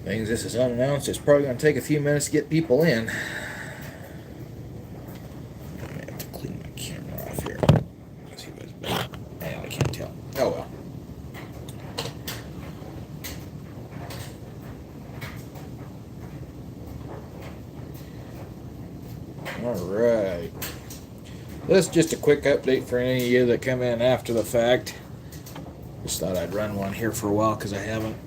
Things this is unannounced. It's probably going to take a few minutes to get people in. I have to clean my camera off here. Let's see what's better. Yeah, I can't tell. Oh well. Alright. This is just a quick update for any of you that come in after the fact. Just thought I'd run one here for a while because I haven't.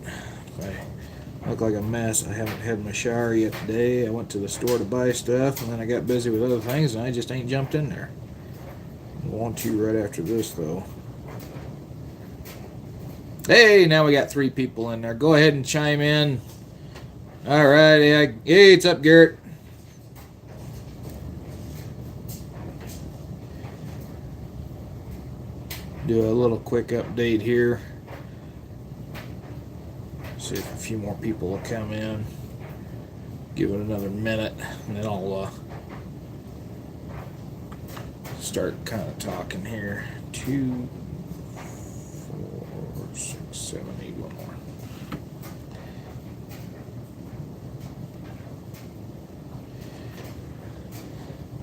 I look like a mess. I haven't had my shower yet today. I went to the store to buy stuff and then I got busy with other things and I just ain't jumped in there. I want to right after this though. Hey, now we got 3 people in there. Go ahead and chime in. Alright, hey, it's up, Garrett. Do a little quick update here. See if a few more people will come in. Give it another minute, and then I'll start kind of talking here. 2, 4, 6, 7, 8, one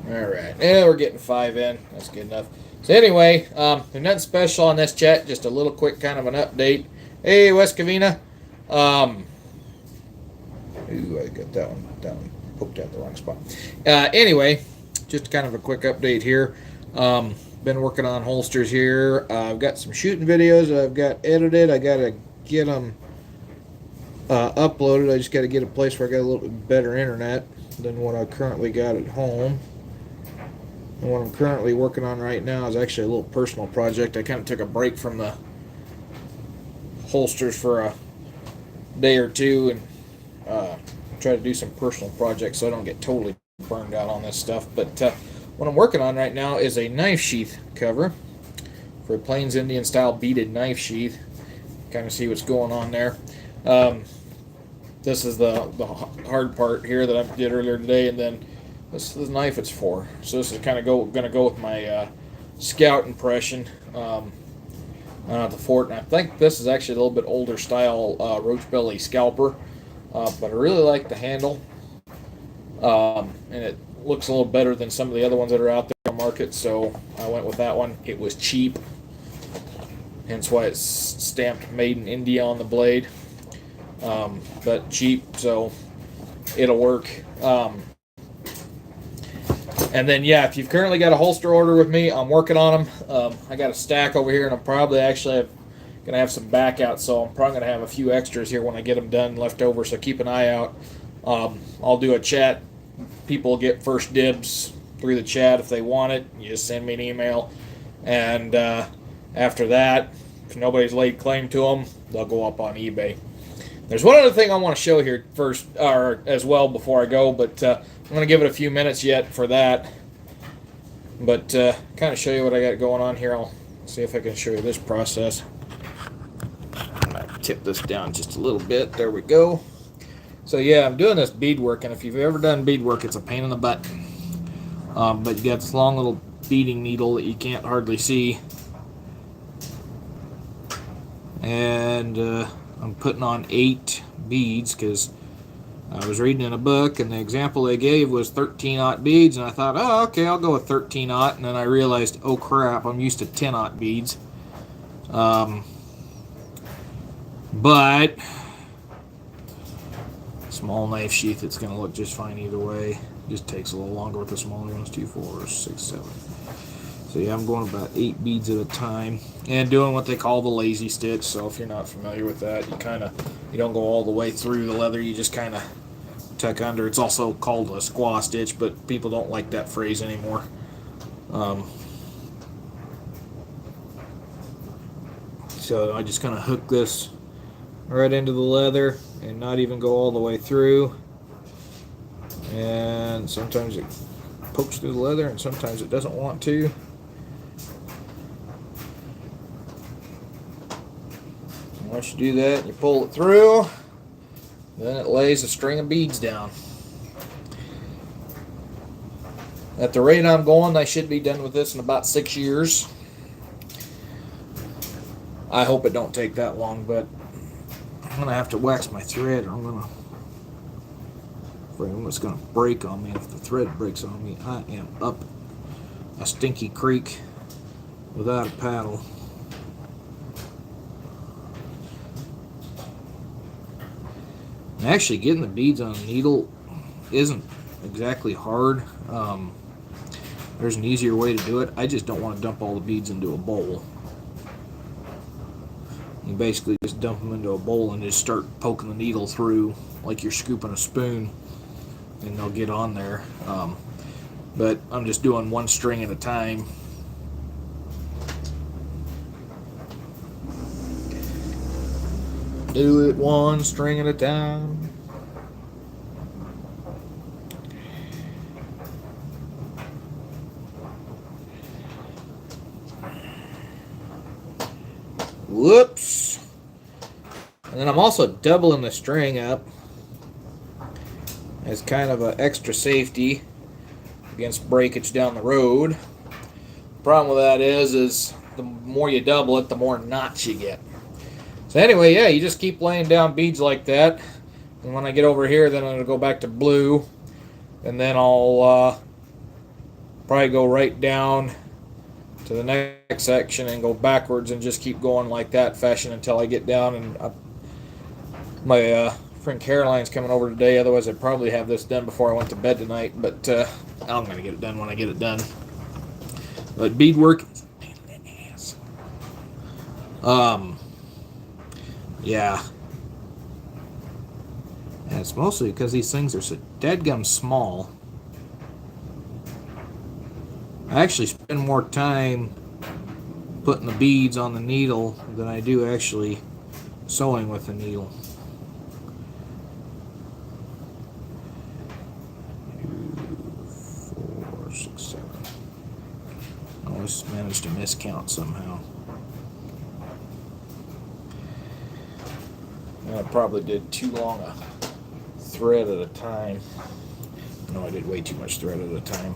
more. All right, yeah, we're getting 5 in. That's good enough. So anyway, there's nothing special on this chat. Just a little quick kind of an update. Hey, West Covina. Ooh, I got that one poked out the wrong spot. Anyway, just kind of a quick update here. Been working on holsters here. I've got some shooting videos I've got edited. I got to get them uploaded. I just got to get a place where I got a little bit better internet than what I currently got at home. And what I'm currently working on right now is actually a little personal project. I kind of took a break from the holsters for a day or two and try to do some personal projects so I don't get totally burned out on this stuff. But what I'm working on right now is a knife sheath cover for a Plains Indian style beaded knife sheath. Kind of see what's going on there. This is the hard part here that I did earlier today, and then this is the knife it's for. So this is kind of going to go with my Scout impression. The Fort, and I think this is actually a little bit older style roach belly scalper, but I really like the handle, and it looks a little better than some of the other ones that are out there on the market, so I went with that one. It was cheap, hence why it's stamped made in India on the blade, but cheap, so it'll work. And then, yeah, if you've currently got a holster order with me, I'm working on them. I got a stack over here, and I'm probably actually going to have some back out, so I'm probably going to have a few extras here when I get them done left over, so keep an eye out. I'll do a chat. People get first dibs through the chat if they want it. You just send me an email. And after that, if nobody's laid claim to them, they'll go up on eBay. There's one other thing I want to show here first, or as well before I go, but I'm going to give it a few minutes yet for that. But kind of show you what I got going on here. I'll see if I can show you this process. I might tip this down just a little bit. There we go. So yeah, I'm doing this beadwork, and if you've ever done beadwork, it's a pain in the butt. But you got this long little beading needle that you can't hardly see. And I'm putting on 8 beads because I was reading in a book and the example they gave was 13-aught beads, and I thought, oh, okay, I'll go with 13-aught, and then I realized, oh crap, I'm used to 10-aught beads. But small knife sheath, it's going to look just fine either way. Just takes a little longer with the smaller ones. 2, 4, 6, 7. So yeah, I'm going about 8 beads at a time and doing what they call the lazy stitch. So if you're not familiar with that, you don't go all the way through the leather, you just kind of tuck under. It's also called a squaw stitch, but people don't like that phrase anymore. So I just kind of hook this right into the leather and not even go all the way through. And sometimes it pokes through the leather and sometimes it doesn't want to. Once you do that, you pull it through, then it lays a string of beads down. At the rate I'm going, I should be done with this in about 6 years. I hope it don't take that long, but I'm going to have to wax my thread, or I'm going to spring. It's going to break on me. If the thread breaks on me, I am up a stinky creek without a paddle. And actually, getting the beads on a needle isn't exactly hard. There's an easier way to do it. I just don't want to dump all the beads into a bowl. You basically just dump them into a bowl and just start poking the needle through like you're scooping a spoon, and they'll get on there. But I'm just doing one string at a time. Do it one string at a time. Whoops. And then I'm also doubling the string up as kind of an extra safety against breakage down the road. The problem with that is the more you double it, the more knots you get. So anyway, yeah, you just keep laying down beads like that. And when I get over here, then I'm going to go back to blue. And then I'll probably go right down to the next section and go backwards and just keep going like that fashion until I get down. And my friend Caroline's coming over today, otherwise I'd probably have this done before I went to bed tonight, but I'm going to get it done when I get it done. But beadwork is a pain in the ass. Yeah. And it's mostly because these things are so deadgum small. I actually spend more time putting the beads on the needle than I do actually sewing with the needle. 2, 4, 6, 7. I always managed to miscount somehow. And I probably did too long a thread at a time. No, I did way too much thread at a time.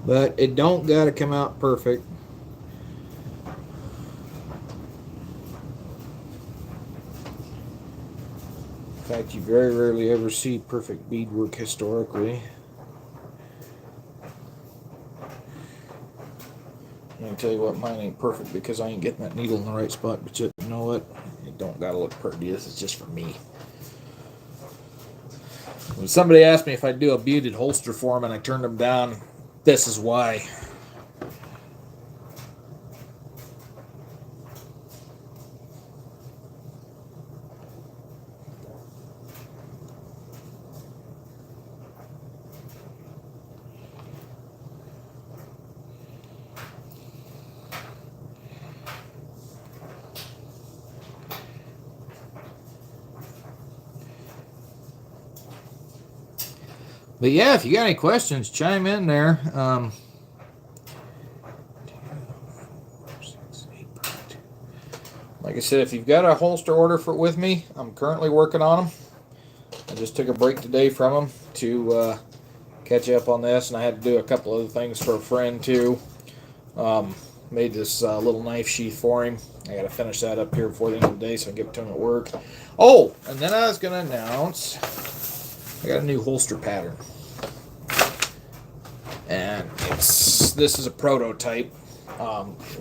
But it don't gotta come out perfect. In fact, you very rarely ever see perfect beadwork historically. I can tell you what, mine ain't perfect because I ain't getting that needle in the right spot, but you know what? It don't gotta look pretty. This is just for me. When somebody asked me if I'd do a beaded holster for them and I turned them down, this is why. But yeah, if you got any questions, chime in there. 2, 4, 6, 8. Like I said, if you've got a holster order with me, I'm currently working on them. I just took a break today from them to catch up on this, and I had to do a couple other things for a friend too. Made this little knife sheath for him. I got to finish that up here before the end of the day so I can give it to him at work. Oh, and then I was going to announce I got a new holster pattern. And this is a prototype.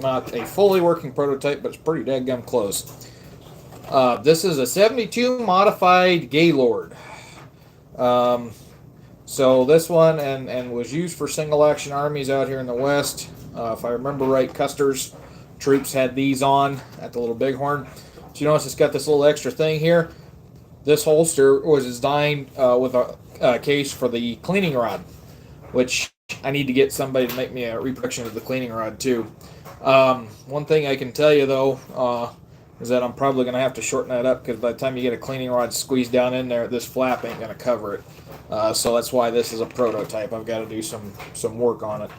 Not a fully working prototype, but it's pretty dadgum close. This is a 72 modified Gaylord. So this one and was used for single action armies out here in the West. If I remember right, Custer's troops had these on at the Little Bighorn. So you notice it's got this little extra thing here. This holster was designed with a case for the cleaning rod, which I need to get somebody to make me a reproduction of the cleaning rod too. One thing I can tell you though is that I'm probably going to have to shorten that up because by the time you get a cleaning rod squeezed down in there, this flap ain't going to cover it. So that's why this is a prototype. I've got to do some work on it.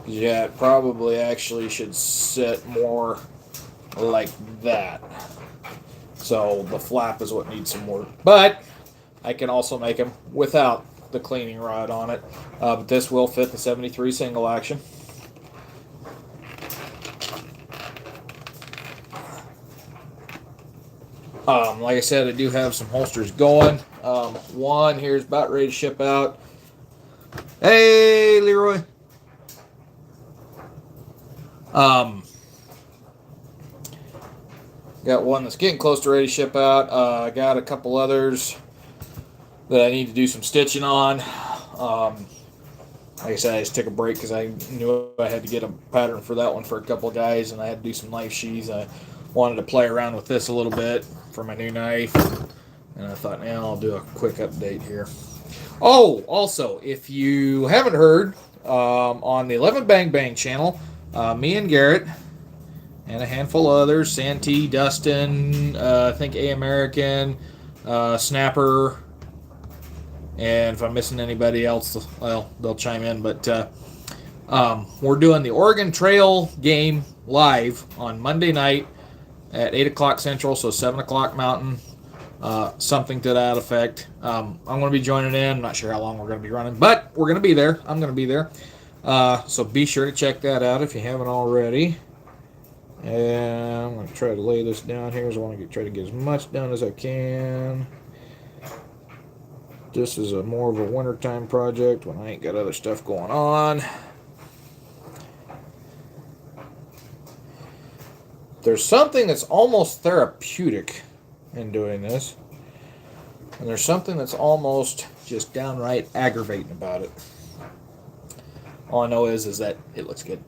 Yeah, it probably actually should sit more like that. So the flap is what needs some work. But I can also make them without the cleaning rod on it. But this will fit the 73 single action. Like I said, I do have some holsters going. One here is about ready to ship out. Hey, Leroy. Got one that's getting close to ready to ship out. I got a couple others that I need to do some stitching on. Like I said, I just took a break because I knew I had to get a pattern for that one for a couple of guys, and I had to do some knife sheaths. I wanted to play around with this a little bit for my new knife, and I thought, now I'll do a quick update here. Oh, also, if you haven't heard, on the 11 Bang Bang channel, me and Garrett and a handful of others, Santee, Dustin, I think A American, Snapper, and if I'm missing anybody else, well, they'll chime in. But we're doing the Oregon Trail game live on Monday night at 8 o'clock Central, so 7 o'clock Mountain, something to that effect. I'm going to be joining in. I'm not sure how long we're going to be running, but we're going to be there. I'm going to be there. So be sure to check that out if you haven't already. And I'm going to try to lay this down here, so I want to try to get as much done as I can. This is more of a wintertime project when I ain't got other stuff going on. There's something that's almost therapeutic in doing this. And there's something that's almost just downright aggravating about it. All I know is that it looks good.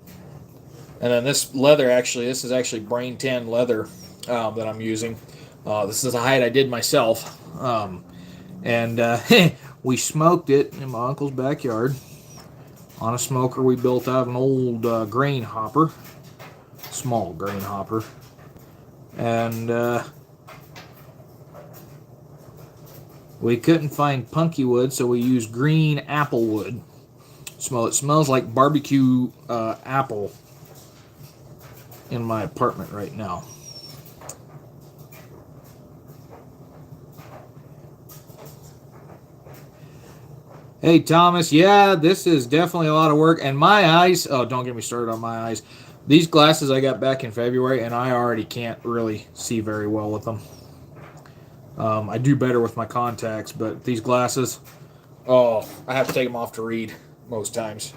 And then this leather, this is actually brain tan leather that I'm using. This is a hide I did myself. And we smoked it in my uncle's backyard on a smoker we built out of an old grain hopper, small grain hopper. And we couldn't find punky wood, so we used green apple wood. It smells like barbecue apple in my apartment right now. Hey, Thomas. Yeah, this is definitely a lot of work. And my eyes, oh, don't get me started on my eyes. These glasses I got back in February, and I already can't really see very well with them. I do better with my contacts, but these glasses, oh, I have to take them off to read most times.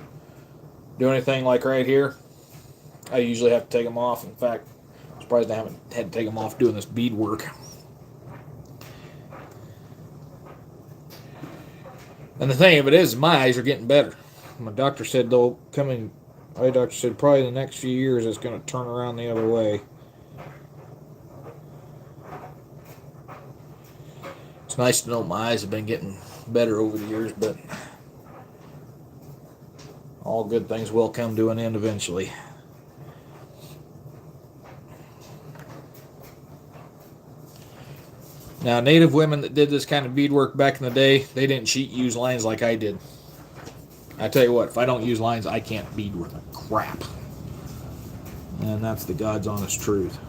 Do anything like right here, I usually have to take them off. In fact, I'm surprised I haven't had to take them off doing this bead work. And the thing of it is, my eyes are getting better. My doctor said my doctor said probably in the next few years it's going to turn around the other way. It's nice to know my eyes have been getting better over the years, but all good things will come to an end eventually. Now, native women that did this kind of beadwork back in the day, they didn't use lines like I did. I tell you what, if I don't use lines, I can't bead worth a crap. And that's the God's honest truth.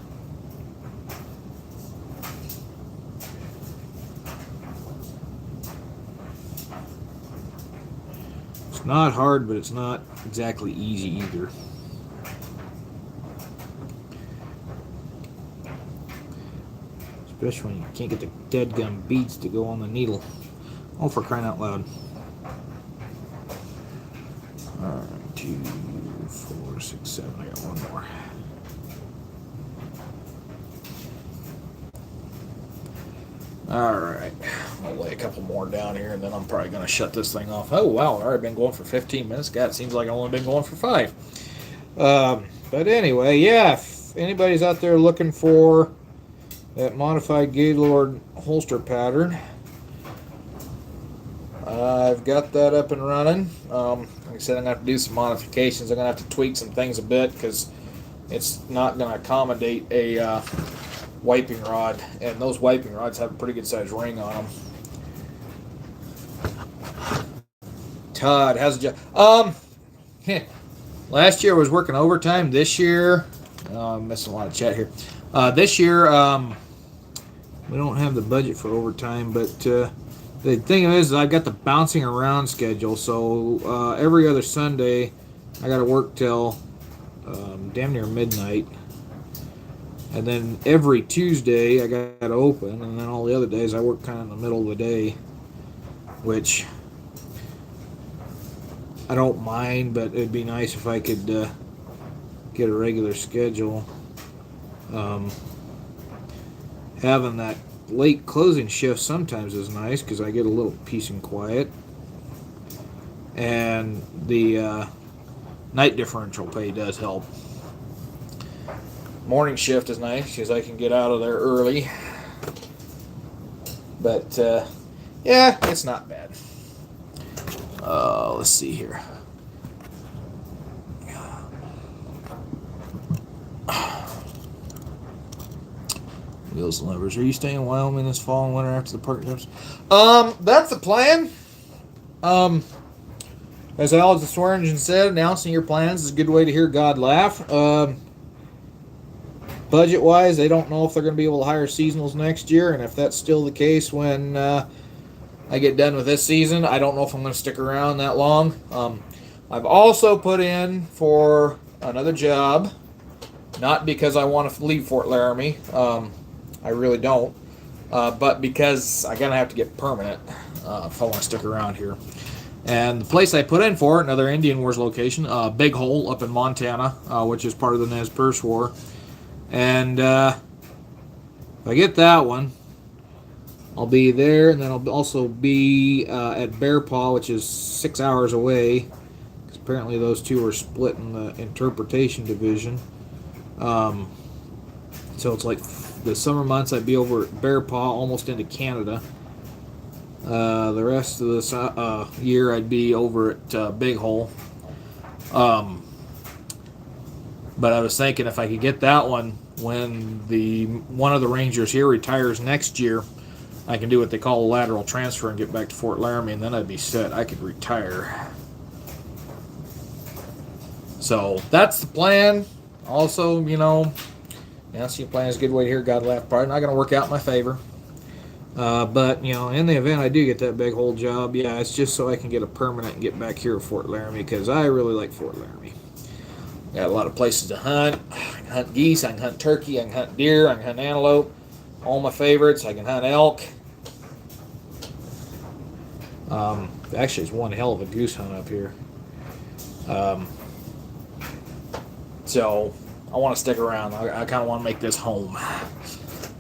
It's not hard, but it's not exactly easy either. Especially when you can't get the dead gum beads to go on the needle. Oh, for crying out loud. 1, 2, 4, 6, 7. I got one more. Alright. I'll lay a couple more down here and then I'm probably going to shut this thing off. Oh, wow. I've already been going for 15 minutes. God, it seems like I've only been going for 5. But anyway, yeah. If anybody's out there looking for that modified Gaylord holster pattern, I've got that up and running. Like I said, I'm going to have to do some modifications. I'm going to have to tweak some things a bit because it's not going to accommodate a wiping rod, and those wiping rods have a pretty good sized ring on them. Todd, how's the job? Last year I was working overtime. This year, I'm missing a lot of chat here. This year, we don't have the budget for overtime, but the thing is, I've got the bouncing around schedule, so every other Sunday, I got to work till damn near midnight. And then every Tuesday I got open, and then all the other days I work kind of in the middle of the day, which I don't mind, but it'd be nice if I could get a regular schedule. Having that late closing shift sometimes is nice because I get a little peace and quiet. And the night differential pay does help. Morning shift is nice because I can get out of there early. But yeah, it's not bad. Let's see here. Wheels and levers. Are you staying in Wyoming this fall and winter after the park trips? That's the plan. As Alex the Swearingen said, announcing your plans is a good way to hear God laugh. Budget-wise, they don't know if they're going to be able to hire seasonals next year, and if that's still the case when I get done with this season, I don't know if I'm going to stick around that long. I've also put in for another job, not because I want to leave Fort Laramie. I really don't, but because I'm going to have to get permanent if I want to stick around here. And the place I put in for, another Indian Wars location, Big Hole up in Montana, which is part of the Nez Perce War. And if I get that one, I'll be there, and then I'll also be at Bear Paw, which is 6 hours away, because apparently those two are split in the interpretation division. So it's like the summer months I'd be over at Bear Paw, almost into Canada. The rest of this year I'd be over at Big Hole. But I was thinking if I could get that one when one of the Rangers here retires next year, I can do what they call a lateral transfer and get back to Fort Laramie, and then I'd be set. I could retire. So that's the plan. Also, announcing your plan is a good way to hear God laugh. Probably not going to work out in my favor. But, in the event I do get that Big Hole job, yeah, it's just so I can get a permanent and get back here at Fort Laramie, because I really like Fort Laramie. Got a lot of places to hunt. I can hunt geese, I can hunt turkey, I can hunt deer, I can hunt antelope. All my favorites. I can hunt elk. Actually, it's one hell of a goose hunt up here. So I want to stick around. I kind of want to make this home.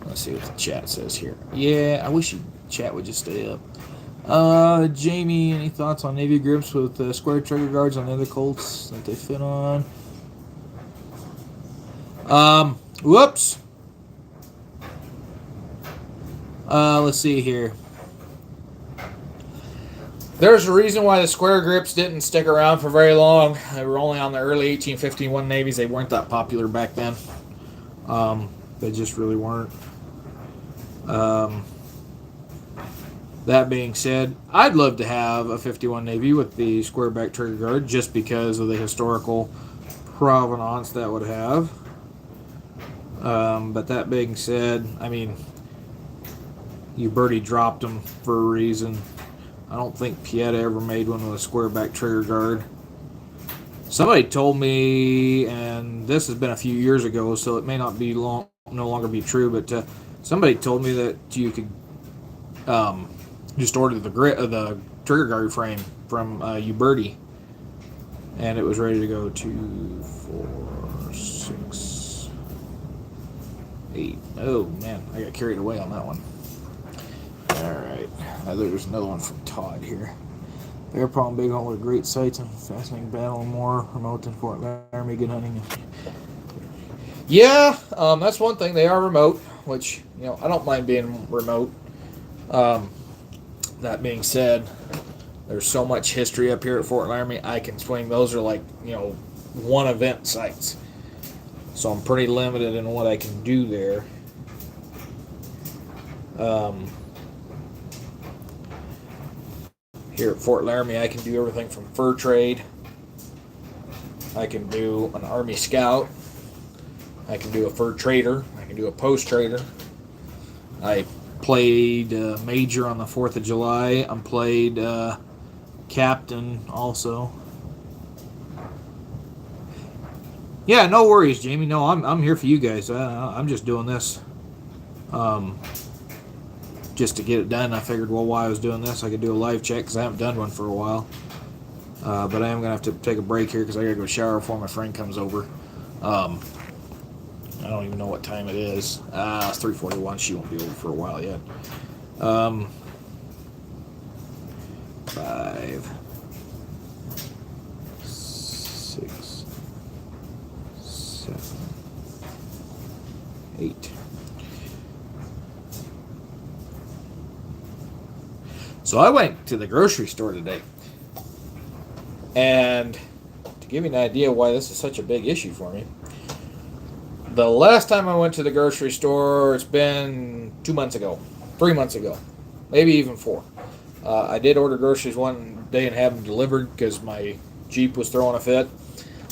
Let's see what the chat says here. Yeah, I wish chat would just stay up. Jamie, any thoughts on Navy grips with square trigger guards on the other Colts that they fit on? Whoops. Let's see here. There's a reason why the square grips didn't stick around for very long. They were only on the early 1851 Navies. They weren't that popular back then. They just really weren't. That being said, I'd love to have a 51 Navy with the square back trigger guard just because of the historical provenance that would have. But that being said, Uberti dropped them for a reason. I don't think Pieta ever made one with a square back trigger guard. Somebody told me, and this has been a few years ago, so it may not be no longer be true, but somebody told me that you could just order the trigger guard frame from Uberti, and it was ready to go 2, 4, 6, 8. Oh man, I got carried away on that one. Alright, there's another one from Todd here. Bear Paw and Big Hole are great sights and fascinating battle, more remote than Fort Laramie. Good hunting. Yeah, that's one thing. They are remote, which, I don't mind being remote. That being said, there's so much history up here at Fort Laramie, I can swing. Those are like, one event sites. So I'm pretty limited in what I can do there. Here at Fort Laramie, I can do everything from fur trade. I can do an Army Scout. I can do a fur trader. I can do a post trader. I played Major on the 4th of July. I played Captain also. Yeah, no worries, Jamie. No, I'm here for you guys. I'm just doing this, um, just to get it done. I figured, well, while I was doing this, I could do a live check because I haven't done one for a while. But I am gonna have to take a break here because I gotta go shower before my friend comes over. Um, I don't even know what time it is. It's 3:41. She won't be over for a while yet. 5, 6, 7, 8. So I went to the grocery store today, and to give you an idea why this is such a big issue for me, the last time I went to the grocery store, it's been 2 months ago, 3 months ago, maybe even 4. I did order groceries one day and have them delivered because my Jeep was throwing a fit.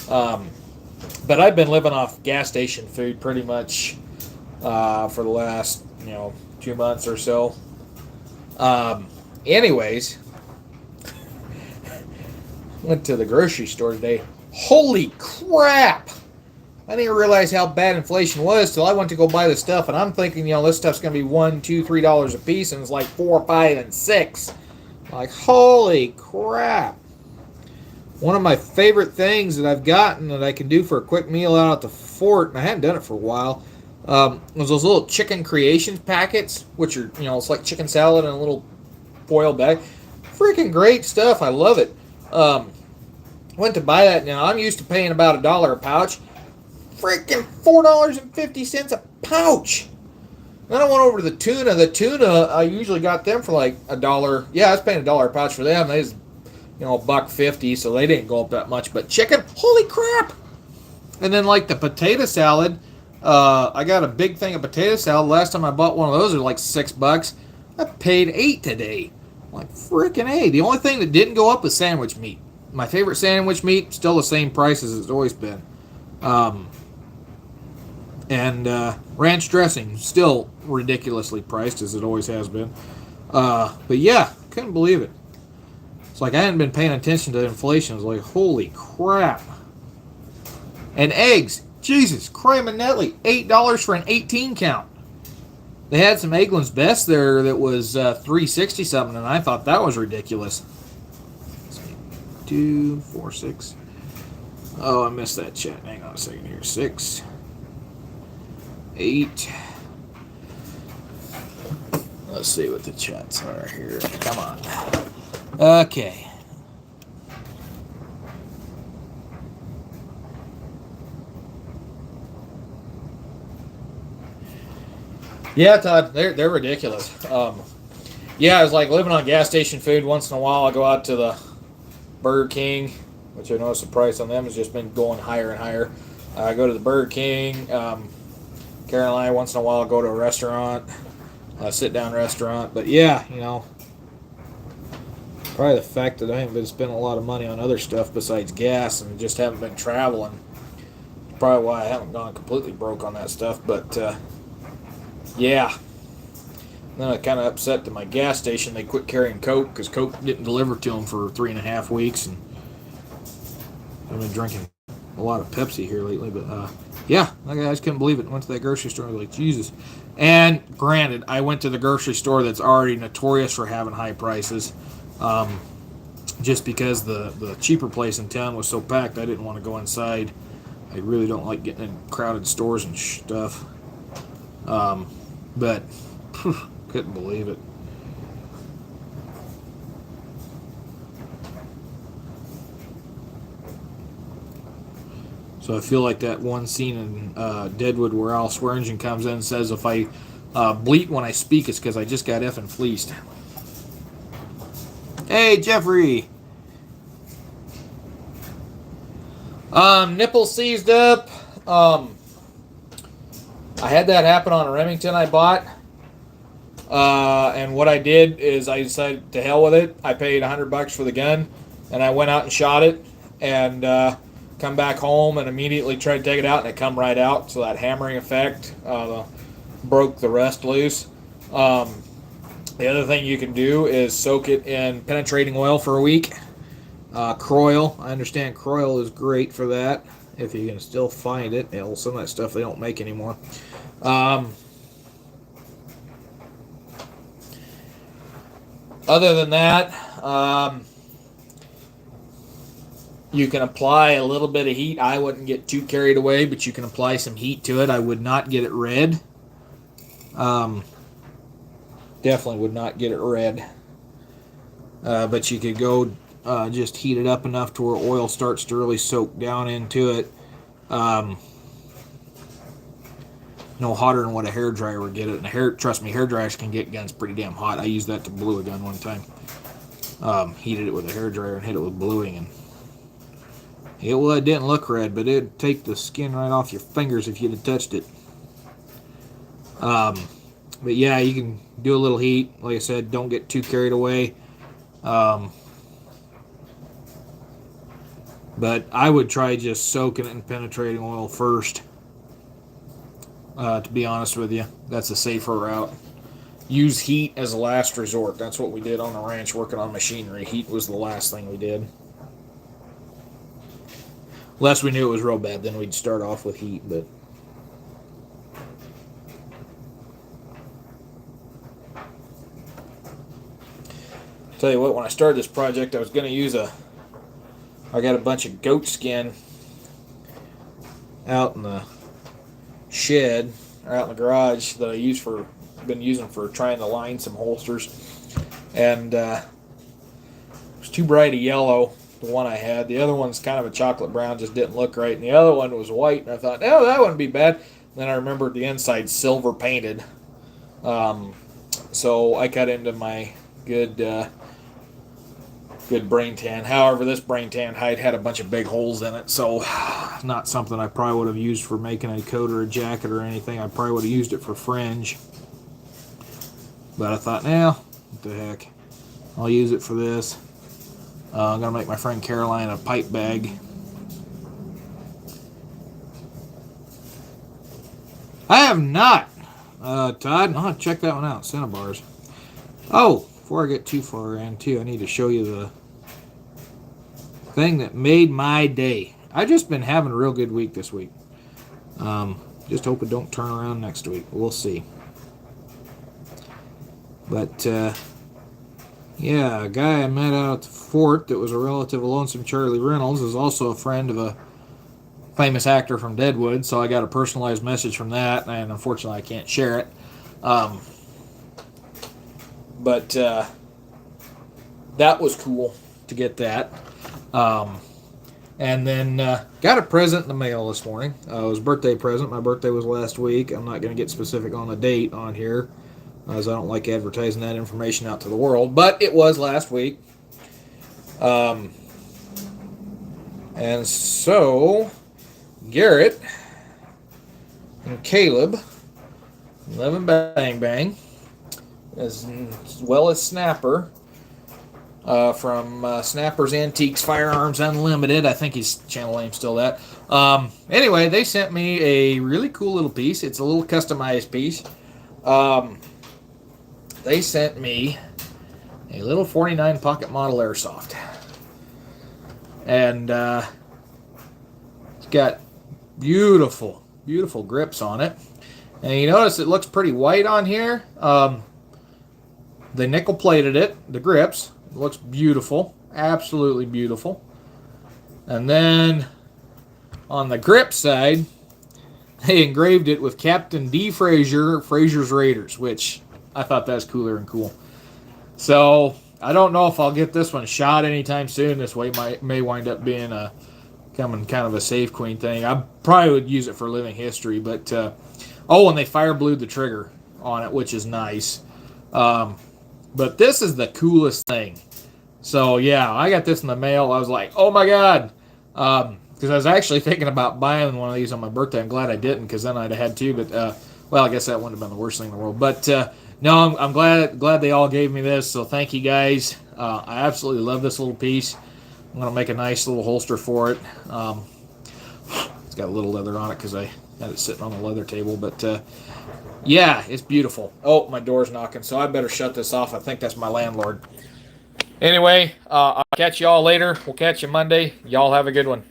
But I've been living off gas station food pretty much for the last 2 months or so. Anyways, went to the grocery store today. Holy crap! I didn't realize how bad inflation was till I went to go buy the stuff, and I'm thinking, this stuff's gonna be $1, $2, $3 a piece, and it's like $4, $5, and $6. Like, holy crap! One of my favorite things that I've gotten that I can do for a quick meal out at the fort, and I hadn't done it for a while, was those little chicken creations packets, which are, it's like chicken salad in a little foil bag. Freaking great stuff. I love it. Went to buy that now. I'm used to paying about $1 a pouch. Freaking $4.50 a pouch. Then I went over to the tuna. The tuna, I usually got them for like $1. Yeah, I was paying $1 a pouch for them. They was, $1.50, so they didn't go up that much. But chicken, holy crap! And then like the potato salad, I got a big thing of potato salad. Last time I bought one of those, it was like $6. I paid $8 today. Like freaking A. The only thing that didn't go up was sandwich meat. My favorite sandwich meat, still the same price as it's always been. And ranch dressing, still ridiculously priced as it always has been. But yeah, couldn't believe it. It's like I hadn't been paying attention to inflation. I was like, holy crap. And eggs, Jesus, criminelli, $8 for an 18 count. They had some Eggland's Best there that was $3.60 something, and I thought that was ridiculous. 2, 4, 6. Oh, I missed that chat. Hang on a second here. 6, 8. Let's see what the chats are here. Come on. Okay. Yeah, Todd, they're ridiculous. Yeah, it's like living on gas station food. Once in a while, I go out to the Burger King, which I noticed the price on them has just been going higher and higher. I go to the Burger King. Caroline, once in a while, I'll go to a restaurant, a sit-down restaurant. But yeah, probably the fact that I haven't been spending a lot of money on other stuff besides gas and just haven't been traveling. Probably why I haven't gone completely broke on that stuff. But yeah. Then I kind of upset to my gas station. They quit carrying Coke because Coke didn't deliver to them for 3.5 weeks, and I've been drinking a lot of Pepsi here lately. But yeah, I just couldn't believe it. Went to that grocery store, I was like, Jesus. And granted, I went to the grocery store that's already notorious for having high prices, just because the cheaper place in town was so packed. I didn't want to go inside. I really don't like getting in crowded stores and stuff. But couldn't believe it. So I feel like that one scene in Deadwood where Al Swearingen comes in and says, if I bleat when I speak, it's because I just got effing fleeced. Hey, Jeffrey! Nipple seized up. I had that happen on a Remington I bought. And what I did is I decided to hell with it. I paid $100 for the gun, and I went out and shot it, and come back home and immediately tried to take it out, and it come right out. So that hammering effect broke the rest loose. The other thing you can do is soak it in penetrating oil for a week. Croil, I understand Croil is great for that. if you can still find it. You know, some of that stuff they don't make anymore. Other than that, you can apply a little bit of heat. I wouldn't get too carried away, but you can apply some heat to it. I would not get it red. Definitely would not get it red. But you could go just heat it up enough to where oil starts to really soak down into it. No hotter than what a hairdryer would get it. And trust me, hairdryers can get guns pretty damn hot. I used that to blue a gun one time. Heated it with a hairdryer and hit it with bluing, and it didn't look red, but it'd take the skin right off your fingers if you'd have touched it. But yeah, you can do a little heat. Like I said, don't get too carried away. But I would try just soaking it in penetrating oil first. To be honest with you, that's a safer route. Use heat as a last resort. That's what we did on the ranch working on machinery. Heat was the last thing we did. Unless we knew it was real bad, then we'd start off with heat. But tell you what, when I started this project, I was going to use I got a bunch of goat skin out in the shed or out in the garage that been using for trying to line some holsters, and it was too bright a yellow, the one I had. The other one's kind of a chocolate brown, just didn't look right, and the other one was white, and I thought, oh, that wouldn't be bad. And then I remembered the inside silver painted, so I cut into my good brain tan. However, this brain tan hide had a bunch of big holes in it, so not something I probably would have used for making a coat or a jacket or anything. I probably would have used it for fringe. But I thought, nah, what the heck. I'll use it for this. I'm going to make my friend Caroline a pipe bag. I have not, Todd. I'll have to check that one out. Cinnabars. Oh, before I get too far in, too, I need to show you the thing that made my day. I've just been having a real good week this week. Just hope it don't turn around next week. We'll see. But, yeah, a guy I met out at the fort that was a relative of Lonesome Charlie Reynolds is also a friend of a famous actor from Deadwood, so I got a personalized message from that, and unfortunately I can't share it. But that was cool to get that. And then got a present in the mail this morning. It was a birthday present. My birthday was last week. I'm not going to get specific on the date on here, as I don't like advertising that information out to the world. But it was last week. And so, Garrett and Caleb, 11 Bang Bang, as well as Snapper, from Snapper's Antiques Firearms Unlimited. I think his channel name's still that. Anyway, they sent me a really cool little piece. It's a little customized piece. They sent me a little 49 pocket model airsoft. And it's got beautiful, beautiful grips on it. And you notice it looks pretty white on here. They nickel plated it, the grips. It looks beautiful, absolutely beautiful. And then on the grip side, they engraved it with Captain D. Frazier, Frazier's Raiders, which I thought that was cooler and cool. So I don't know if I'll get this one shot anytime soon. This way may wind up being coming kind of a Save Queen thing. I probably would use it for living history, but and they fire blued the trigger on it, which is nice. But this is the coolest thing. So yeah, I got this in the mail. I was like, oh my god, because I was actually thinking about buying one of these on my birthday. I'm glad I didn't, because then I'd have had two. But well, I guess that wouldn't have been the worst thing in the world. But no, I'm glad they all gave me this. So thank you guys. I absolutely love this little piece. I'm gonna make a nice little holster for it. It's got a little leather on it because I had it sitting on the leather table. But yeah, it's beautiful. Oh, my door's knocking, so I better shut this off. I think that's my landlord. Anyway, I'll catch y'all later. We'll catch you Monday. Y'all have a good one.